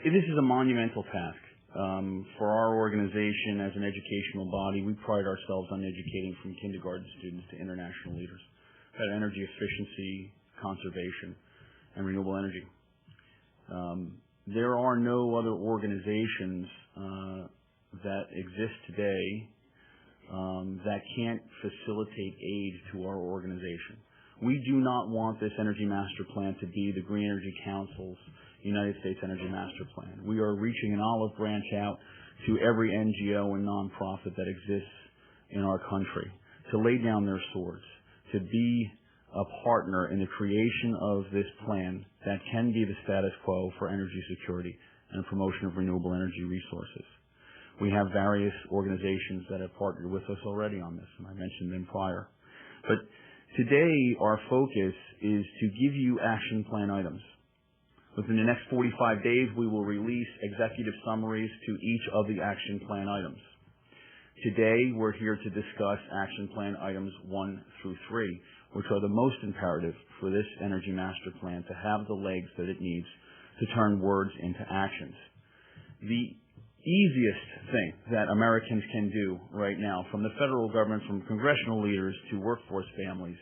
This is a monumental task. For our organization as an educational body, we pride ourselves on educating from kindergarten students to international leaders about energy efficiency, conservation, and renewable energy. There are no other organizations that exist today that can't facilitate aid to our organization. We do not want this Energy Master Plan to be the Green Energy Council's United States Energy Master Plan. We are reaching an olive branch out to every NGO and nonprofit that exists in our country to lay down their swords, to be a partner in the creation of this plan that can be the status quo for energy security and promotion of renewable energy resources. We have various organizations that have partnered with us already on this, and I mentioned them prior. But today, our focus is to give you action plan items. Within the next 45 days, we will release executive summaries to each of the action plan items. Today, we're here to discuss action plan items 1 through 3, which are the most imperative for this Energy Master Plan to have the legs that it needs to turn words into actions. The easiest thing that Americans can do right now, from the federal government, from congressional leaders to workforce families,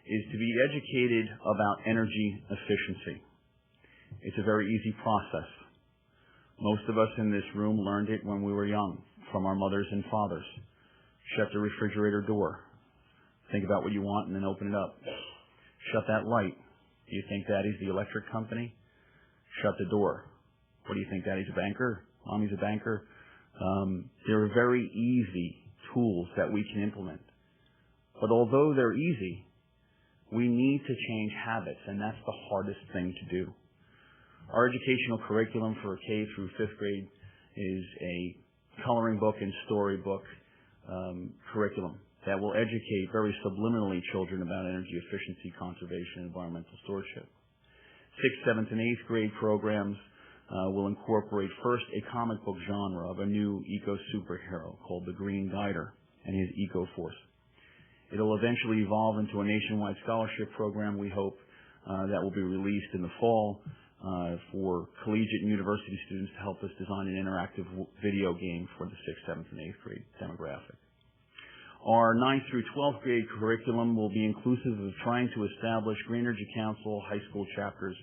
is to be educated about energy efficiency. It's a very easy process. Most of us in this room learned it when we were young from our mothers and fathers. Shut the refrigerator door. Think about what you want and then open it up. Shut that light. Do you think Daddy's the electric company? Shut the door. What do you think, Daddy's a banker? Mommy's a banker? There are very easy tools that we can implement. But although they're easy, we need to change habits, and that's the hardest thing to do. Our educational curriculum for K through 5th grade is a coloring book and storybook curriculum that will educate very subliminally children about energy efficiency, conservation, and environmental stewardship. 6th, 7th, and 8th grade programs will incorporate first a comic book genre of a new eco-superhero called the Green Guider and his Eco-Force. It'll eventually evolve into a nationwide scholarship program, we hope, that will be released in the fall for collegiate and university students to help us design an interactive video game for the 6th, 7th, and 8th grade demographic. Our 9th through 12th grade curriculum will be inclusive of trying to establish Green Energy Council high school chapters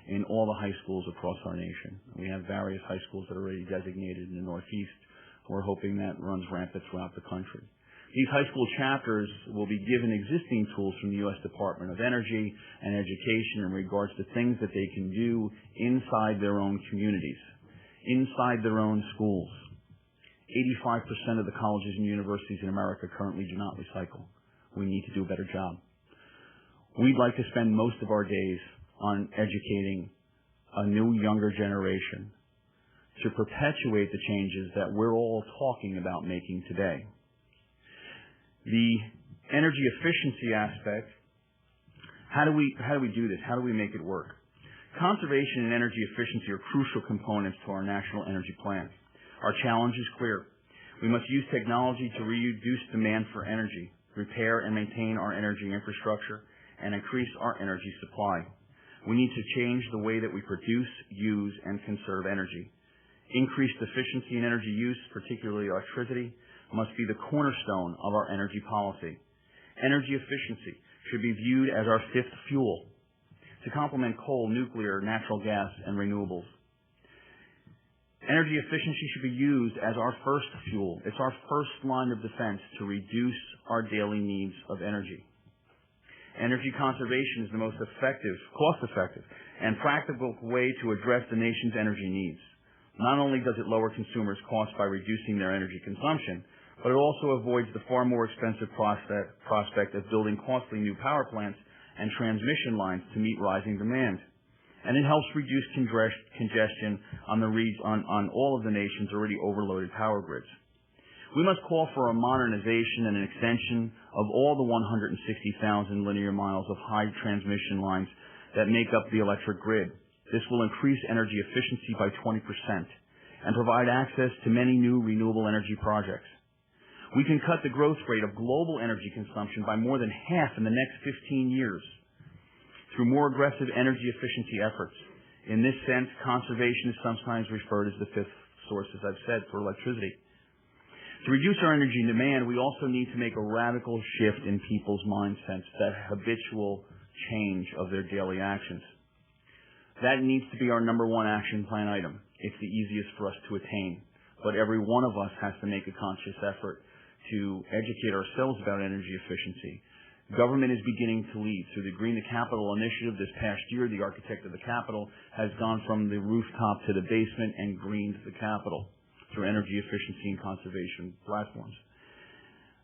in all the high schools across our nation. We have various high schools that are already designated in the Northeast. We're hoping that runs rampant throughout the country. These high school chapters will be given existing tools from the U.S. Department of Energy and Education in regards to things that they can do inside their own communities, inside their own schools. 85% of the colleges and universities in America currently do not recycle. We need to do a better job. We'd like to spend most of our days on educating a new, younger generation to perpetuate the changes that we're all talking about making today. The energy efficiency aspect, how do we do this? How do we make it work? Conservation and energy efficiency are crucial components to our national energy plan. Our challenge is clear. We must use technology to reduce demand for energy, repair and maintain our energy infrastructure, and increase our energy supply. We need to change the way that we produce, use, and conserve energy. Increased efficiency in energy use, particularly electricity, must be the cornerstone of our energy policy. Energy efficiency should be viewed as our 5th fuel to complement coal, nuclear, natural gas, and renewables. Energy efficiency should be used as our first fuel. It's our first line of defense to reduce our daily needs of energy. Energy conservation is the most effective, cost-effective, and practical way to address the nation's energy needs. Not only does it lower consumers' costs by reducing their energy consumption, but it also avoids the far more expensive prospect of building costly new power plants and transmission lines to meet rising demand. And it helps reduce congestion on all of the nation's already overloaded power grids. We must call for a modernization and an extension of all the 160,000 linear miles of high transmission lines that make up the electric grid. This will increase energy efficiency by 20% and provide access to many new renewable energy projects. We can cut the growth rate of global energy consumption by more than half in the next 15 years through more aggressive energy efficiency efforts. In this sense, conservation is sometimes referred as the fifth source, as I've said, for electricity. To reduce our energy demand, we also need to make a radical shift in people's mindsets, that habitual change of their daily actions. That needs to be our number one action plan item. It's the easiest for us to attain, but every one of us has to make a conscious effort to educate ourselves about energy efficiency. Government is beginning to lead. Through the Green the Capitol initiative this past year, the architect of the Capitol has gone from the rooftop to the basement and greened the Capitol through energy efficiency and conservation platforms.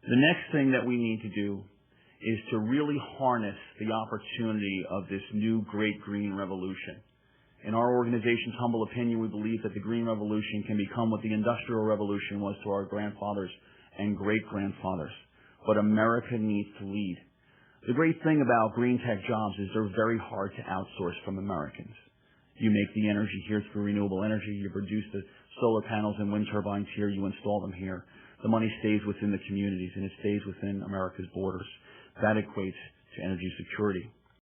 The next thing that we need to do is to really harness the opportunity of this new great green revolution. In our organization's humble opinion, we believe that the green revolution can become what the industrial revolution was to our grandfathers and great-grandfathers. But America needs to lead. The great thing about green tech jobs is they're very hard to outsource from Americans. You make the energy here through renewable energy. You produce the solar panels and wind turbines here. You install them here. The money stays within the communities, and it stays within America's borders. That equates to energy security.